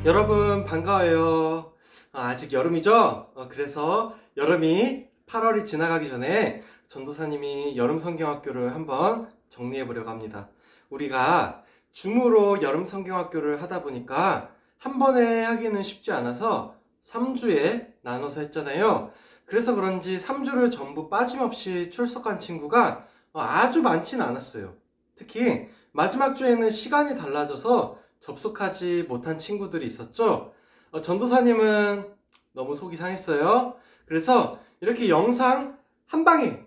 여러분 반가워요. 아직 여름이죠? 그래서 여름이 8월이 지나가기 전에 전도사님이 여름 성경학교를 한번 정리해 보려고 합니다. 우리가 줌으로 여름 성경학교를 하다 보니까 한 번에 하기는 쉽지 않아서 3주에 나눠서 했잖아요. 그래서 그런지 3주를 전부 빠짐없이 출석한 친구가 아주 많지는 않았어요. 특히 마지막 주에는 시간이 달라져서 접속하지 못한 친구들이 있었죠. 전도사님은 너무 속이 상했어요. 그래서 이렇게 영상 한 방에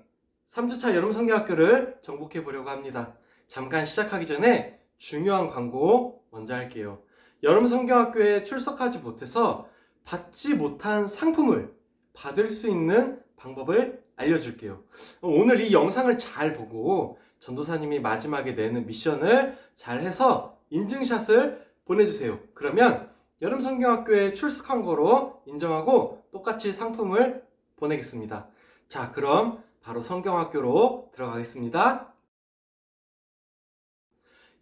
3주차 여름 성경학교를 정복해 보려고 합니다. 잠깐 시작하기 전에 중요한 광고 먼저 할게요. 여름 성경학교에 출석하지 못해서 받지 못한 상품을 받을 수 있는 방법을 알려줄게요. 오늘 이 영상을 잘 보고 전도사님이 마지막에 내는 미션을 잘 해서 인증샷을 보내주세요. 그러면 여름 성경학교에 출석한 거로 인정하고 똑같이 상품을 보내겠습니다. 자, 그럼 바로 성경학교로 들어가겠습니다.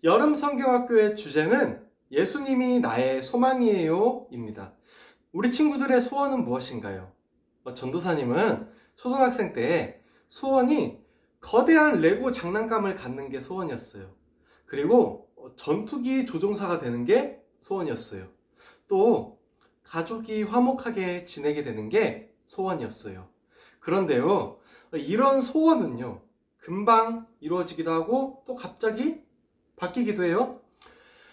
여름 성경학교의 주제는 예수님이 나의 소망이에요 입니다. 우리 친구들의 소원은 무엇인가요? 전도사님은 초등학생 때 소원이 거대한 레고 장난감을 갖는 게 소원이었어요. 그리고 전투기 조종사가 되는 게 소원이었어요. 또 가족이 화목하게 지내게 되는 게 소원이었어요. 그런데요, 이런 소원은요, 금방 이루어지기도 하고 또 갑자기 바뀌기도 해요.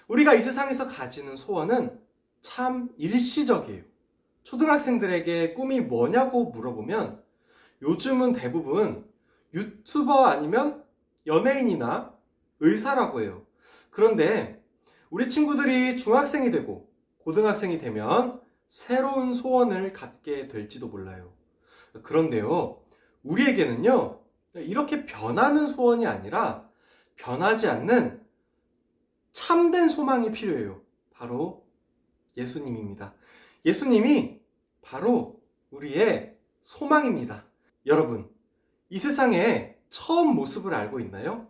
우리가 이 세상에서 가지는 소원은 참 일시적이에요. 초등학생들에게 꿈이 뭐냐고 물어보면 요즘은 대부분 유튜버 아니면 연예인이나 의사라고 해요. 그런데 우리 친구들이 중학생이 되고 고등학생이 되면 새로운 소원을 갖게 될지도 몰라요. 그런데요, 우리에게는요, 이렇게 변하는 소원이 아니라 변하지 않는 참된 소망이 필요해요. 바로 예수님입니다. 예수님이 바로 우리의 소망입니다. 여러분, 이 세상의 처음 모습을 알고 있나요?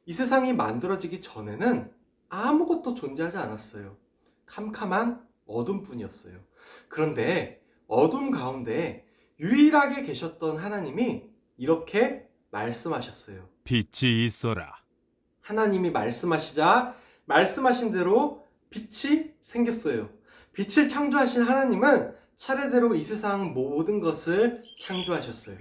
이 세상이 만들어지기 전에는 아무것도 존재하지 않았어요. 캄캄한 어둠뿐이었어요. 그런데 어둠 가운데 유일하게 계셨던 하나님이 이렇게 말씀하셨어요. 빛이 있어라. 하나님이 말씀하시자 말씀하신 대로 빛이 생겼어요. 빛을 창조하신 하나님은 차례대로 이 세상 모든 것을 창조하셨어요.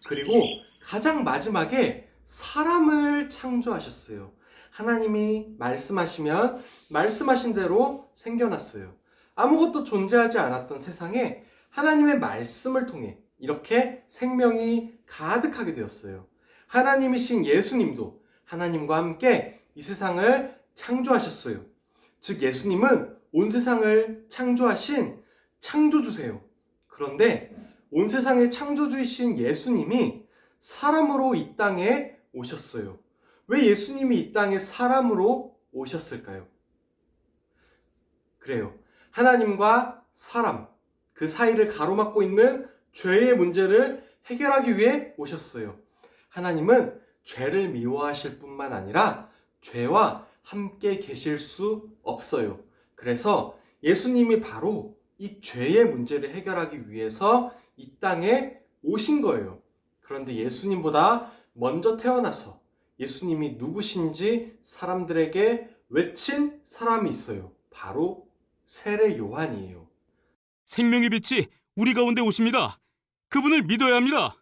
그리고 가장 마지막에 사람을 창조하셨어요. 하나님이 말씀하시면 말씀하신 대로 생겨났어요. 아무것도 존재하지 않았던 세상에 하나님의 말씀을 통해 이렇게 생명이 가득하게 되었어요. 하나님이신 예수님도 하나님과 함께 이 세상을 창조하셨어요. 즉 예수님은 온 세상을 창조하신 창조주세요. 그런데 온 세상의 창조주이신 예수님이 사람으로 이 땅에 오셨어요. 왜 예수님이 이 땅에 사람으로 오셨을까요? 그래요. 하나님과 사람, 그 사이를 가로막고 있는 죄의 문제를 해결하기 위해 오셨어요. 하나님은 죄를 미워하실 뿐만 아니라 죄와 함께 계실 수 없어요. 그래서 예수님이 바로 이 죄의 문제를 해결하기 위해서 이 땅에 오신 거예요. 그런데 예수님보다 먼저 태어나서 예수님이 누구신지 사람들에게 외친 사람이 있어요. 바로 세례 요한이에요. 생명의 빛이 우리 가운데 오십니다. 그분을 믿어야 합니다.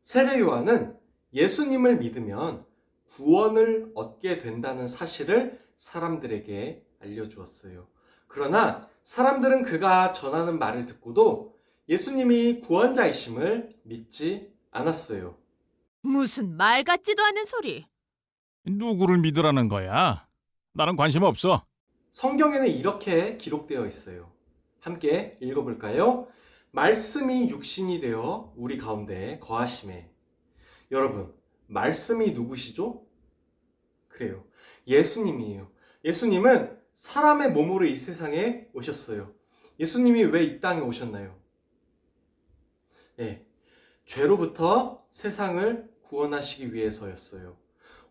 세례 요한은 예수님을 믿으면 구원을 얻게 된다는 사실을 사람들에게 알려주었어요. 그러나 사람들은 그가 전하는 말을 듣고도 예수님이 구원자이심을 믿지 않았어요. 무슨 말 같지도 않은 소리. 누구를 믿으라는 거야? 나는 관심 없어. 성경에는 이렇게 기록되어 있어요. 함께 읽어볼까요? 말씀이 육신이 되어 우리 가운데 거하심에. 여러분, 말씀이 누구시죠? 그래요. 예수님이에요. 예수님은 사람의 몸으로 이 세상에 오셨어요. 예수님이 왜 이 땅에 오셨나요? 네, 죄로부터 세상을 구원하시기 위해서였어요.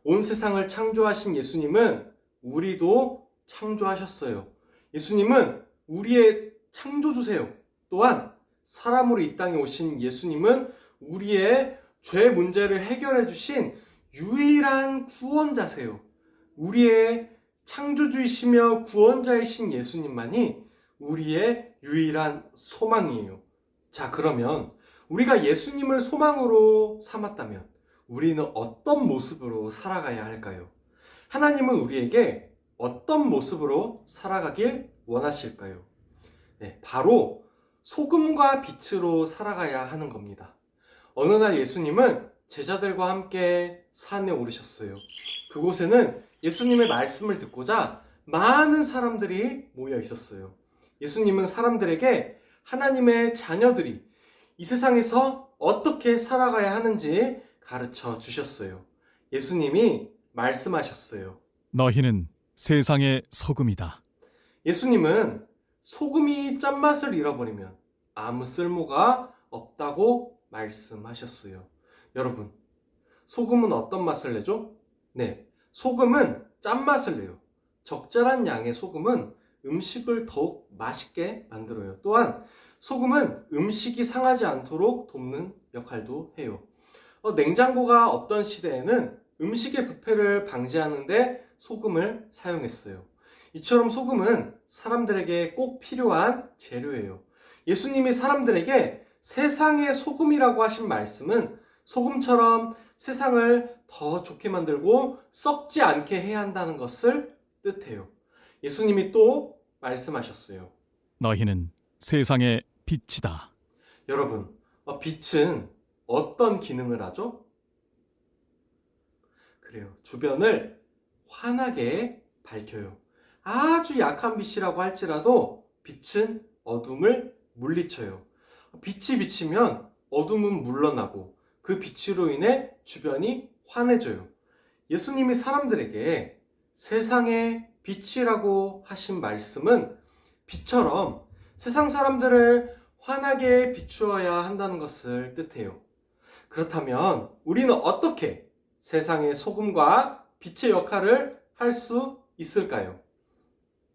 온 세상을 창조하신 예수님은 우리도 창조하셨어요. 예수님은 우리의 창조주세요. 또한 사람으로 이 땅에 오신 예수님은 우리의 죄 문제를 해결해 주신 유일한 구원자세요. 우리의 창조주이시며 구원자이신 예수님만이 우리의 유일한 소망이에요. 자, 그러면 우리가 예수님을 소망으로 삼았다면 우리는 어떤 모습으로 살아가야 할까요? 하나님은 우리에게 어떤 모습으로 살아가길 원하실까요? 네, 바로 소금과 빛으로 살아가야 하는 겁니다. 어느 날 예수님은 제자들과 함께 산에 오르셨어요. 그곳에는 예수님의 말씀을 듣고자 많은 사람들이 모여 있었어요. 예수님은 사람들에게 하나님의 자녀들이 이 세상에서 어떻게 살아가야 하는지 가르쳐 주셨어요. 예수님이 말씀하셨어요. 너희는 세상의 소금이다. 예수님은 소금이 짠맛을 잃어버리면 아무 쓸모가 없다고 말씀하셨어요. 여러분, 소금은 어떤 맛을 내죠? 네, 소금은 짠맛을 내요. 적절한 양의 소금은 음식을 더욱 맛있게 만들어요. 또한 소금은 음식이 상하지 않도록 돕는 역할도 해요. 냉장고가 없던 시대에는 음식의 부패를 방지하는데 소금을 사용했어요. 이처럼 소금은 사람들에게 꼭 필요한 재료예요. 예수님이 사람들에게 세상의 소금이라고 하신 말씀은 소금처럼 세상을 더 좋게 만들고 썩지 않게 해야 한다는 것을 뜻해요. 예수님이 또 말씀하셨어요. 너희는 세상의 빛이다. 여러분, 빛은 어떤 기능을 하죠? 그래요. 주변을 환하게 밝혀요. 아주 약한 빛이라고 할지라도 빛은 어둠을 물리쳐요. 빛이 비치면 어둠은 물러나고 그 빛으로 인해 주변이 환해져요. 예수님이 사람들에게 세상의 빛이라고 하신 말씀은 빛처럼 세상 사람들을 환하게 비추어야 한다는 것을 뜻해요. 그렇다면 우리는 어떻게 세상의 소금과 빛의 역할을 할 수 있을까요?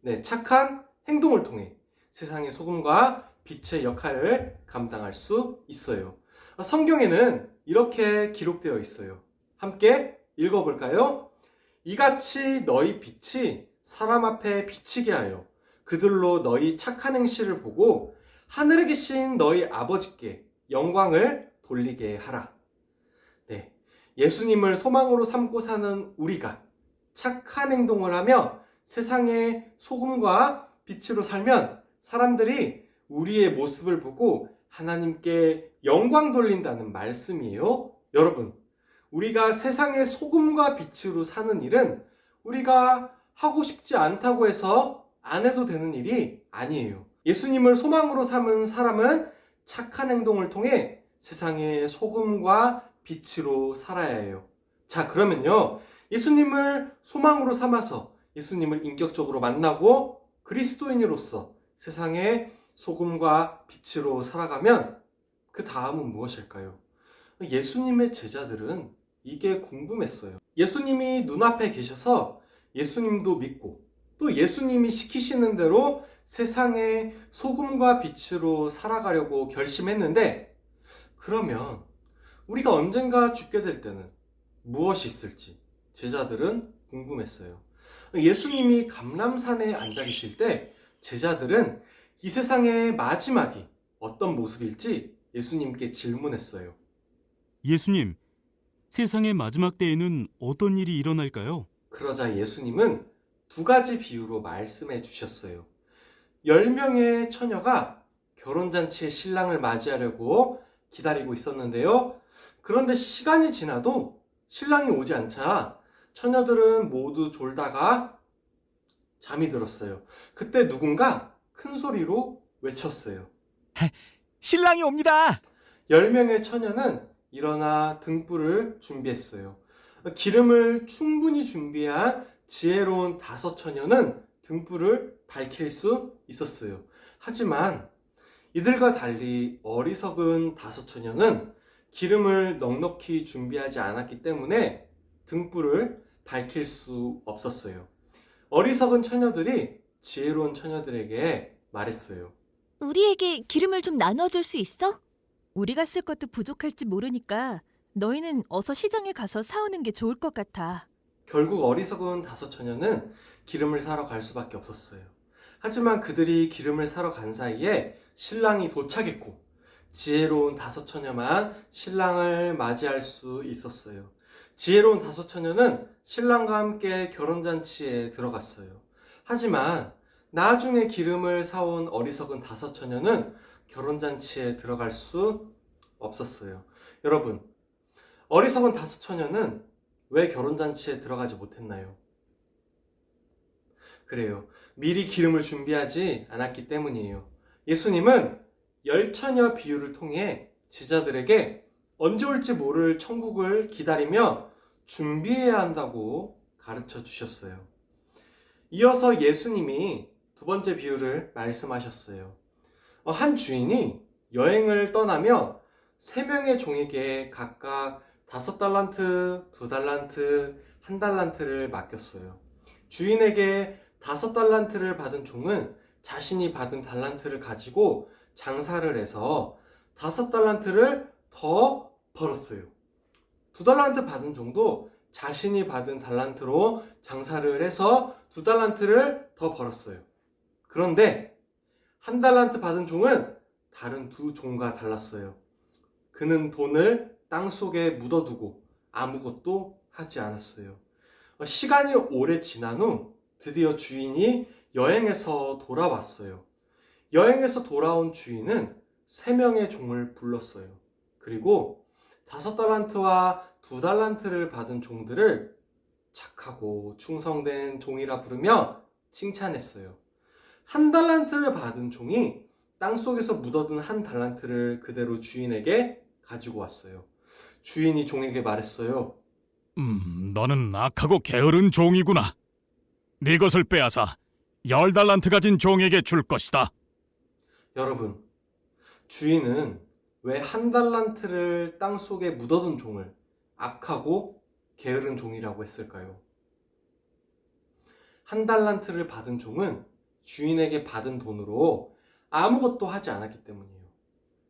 네, 착한 행동을 통해 세상의 소금과 빛의 역할을 감당할 수 있어요. 성경에는 이렇게 기록되어 있어요. 함께 읽어볼까요? 이같이 너희 빛이 사람 앞에 비치게 하여 그들로 너희 착한 행실을 보고 하늘에 계신 너희 아버지께 영광을 돌리게 하라. 네, 예수님을 소망으로 삼고 사는 우리가 착한 행동을 하며 세상의 소금과 빛으로 살면 사람들이 우리의 모습을 보고 하나님께 영광 돌린다는 말씀이에요. 여러분, 우리가 세상의 소금과 빛으로 사는 일은 우리가 하고 싶지 않다고 해서 안 해도 되는 일이 아니에요. 예수님을 소망으로 삼은 사람은 착한 행동을 통해 세상의 소금과 빛으로 살아야 해요. 자, 그러면요, 예수님을 소망으로 삼아서 예수님을 인격적으로 만나고 그리스도인으로서 세상의 소금과 빛으로 살아가면 그 다음은 무엇일까요? 예수님의 제자들은 이게 궁금했어요. 예수님이 눈앞에 계셔서 예수님도 믿고 또 예수님이 시키시는 대로 세상의 소금과 빛으로 살아가려고 결심했는데, 그러면 우리가 언젠가 죽게 될 때는 무엇이 있을지 제자들은 궁금했어요. 예수님이 감람산에 앉아 계실 때 제자들은 이 세상의 마지막이 어떤 모습일지 예수님께 질문했어요. 예수님, 세상의 마지막 때에는 어떤 일이 일어날까요? 그러자 예수님은 두 가지 비유로 말씀해 주셨어요. 10명의 처녀가 결혼잔치의 신랑을 맞이하려고 기다리고 있었는데요. 그런데 시간이 지나도 신랑이 오지 않자 처녀들은 모두 졸다가 잠이 들었어요. 그때 누군가 큰 소리로 외쳤어요. 신랑이 옵니다. 10명의 처녀는 일어나 등불을 준비했어요. 기름을 충분히 준비한 지혜로운 5처녀는 등불을 밝힐 수 있었어요. 하지만 이들과 달리 어리석은 5처녀는 기름을 넉넉히 준비하지 않았기 때문에 등불을 밝힐 수 없었어요. 어리석은 처녀들이 지혜로운 처녀들에게 말했어요. 우리에게 기름을 좀 나눠줄 수 있어? 우리가 쓸 것도 부족할지 모르니까 너희는 어서 시장에 가서 사오는 게 좋을 것 같아. 결국 어리석은 다섯 처녀는 기름을 사러 갈 수밖에 없었어요. 하지만 그들이 기름을 사러 간 사이에 신랑이 도착했고 지혜로운 다섯 처녀만 신랑을 맞이할 수 있었어요. 지혜로운 다섯 처녀는 신랑과 함께 결혼잔치에 들어갔어요. 하지만 나중에 기름을 사온 어리석은 다섯 처녀는 결혼잔치에 들어갈 수 없었어요. 여러분, 어리석은 다섯 처녀는 왜 결혼잔치에 들어가지 못했나요? 그래요. 미리 기름을 준비하지 않았기 때문이에요. 예수님은 열 처녀 비유를 통해 제자들에게 언제 올지 모를 천국을 기다리며 준비해야 한다고 가르쳐 주셨어요. 이어서 예수님이 두 번째 비유를 말씀하셨어요. 한 주인이 여행을 떠나며 세 명의 종에게 각각 5달란트, 2달란트, 1달란트를 맡겼어요. 주인에게 5달란트를 받은 종은 자신이 받은 달란트를 가지고 장사를 해서 5달란트를 더 벌었어요. 2달란트 받은 종도 자신이 받은 달란트로 장사를 해서 2달란트를 더 벌었어요. 그런데 1달란트 받은 종은 다른 두 종과 달랐어요. 그는 돈을 땅속에 묻어두고 아무것도 하지 않았어요. 시간이 오래 지난 후 드디어 주인이 여행에서 돌아왔어요. 여행에서 돌아온 주인은 3명의 종을 불렀어요. 그리고 5달란트와 2달란트를 받은 종들을 착하고 충성된 종이라 부르며 칭찬했어요. 1달란트를 받은 종이 땅속에서 묻어둔 1달란트를 그대로 주인에게 가지고 왔어요. 주인이 종에게 말했어요. 너는 악하고 게으른 종이구나. 네 것을 빼앗아 10달란트 가진 종에게 줄 것이다. 여러분, 주인은 왜 1달란트를 땅속에 묻어둔 종을 악하고 게으른 종이라고 했을까요? 1달란트를 받은 종은 주인에게 받은 돈으로 아무것도 하지 않았기 때문이에요.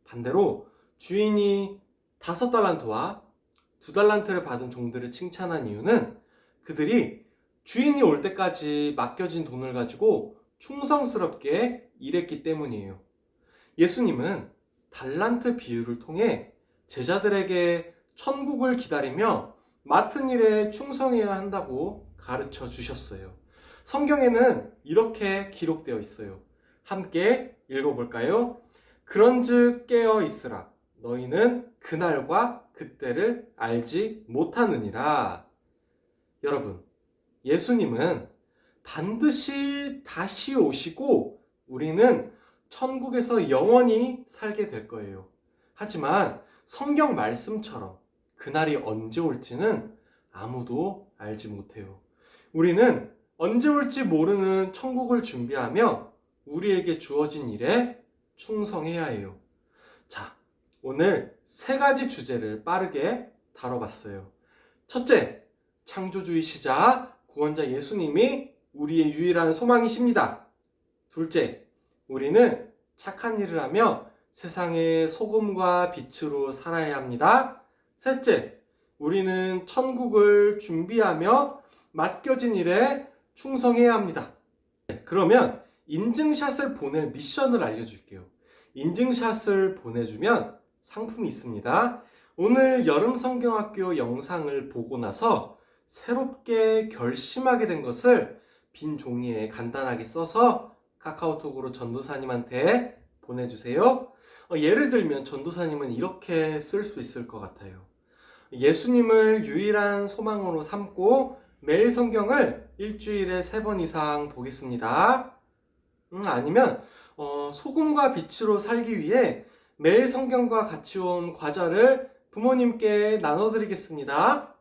반대로 주인이 5달란트와 2달란트를 받은 종들을 칭찬한 이유는 그들이 주인이 올 때까지 맡겨진 돈을 가지고 충성스럽게 일했기 때문이에요. 예수님은 달란트 비유를 통해 제자들에게 천국을 기다리며 맡은 일에 충성해야 한다고 가르쳐 주셨어요. 성경에는 이렇게 기록되어 있어요. 함께 읽어볼까요? 그런즉 깨어 있으라. 너희는 그날과 그때를 알지 못하느니라. 여러분, 예수님은 반드시 다시 오시고 우리는 천국에서 영원히 살게 될 거예요. 하지만 성경 말씀처럼 그날이 언제 올지는 아무도 알지 못해요. 우리는 언제 올지 모르는 천국을 준비하며 우리에게 주어진 일에 충성해야 해요. 자, 오늘 3가지 주제를 빠르게 다뤄봤어요. 첫째, 창조주이시자 구원자 예수님이 우리의 유일한 소망이십니다. 둘째, 우리는 착한 일을 하며 세상의 소금과 빛으로 살아야 합니다. 셋째, 우리는 천국을 준비하며 맡겨진 일에 충성해야 합니다. 그러면 인증샷을 보낼 미션을 알려줄게요. 인증샷을 보내주면 상품이 있습니다. 오늘 여름성경학교 영상을 보고 나서 새롭게 결심하게 된 것을 빈 종이에 간단하게 써서 카카오톡으로 전도사님한테 보내주세요. 예를 들면 전도사님은 이렇게 쓸 수 있을 것 같아요. 예수님을 유일한 소망으로 삼고 매일 성경을 일주일에 3번 이상 보겠습니다. 아니면 소금과 빛으로 살기 위해 매일 성경과 같이 온 과자를 부모님께 나눠드리겠습니다.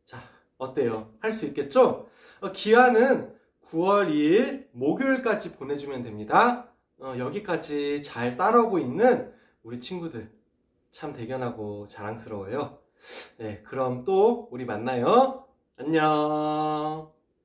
자, 어때요? 할 수 있겠죠? 기한은 9월 2일 목요일까지 보내주면 됩니다. 여기까지 잘 따라오고 있는 우리 친구들 참 대견하고 자랑스러워요. 네, 그럼 또 우리 만나요. 안녕.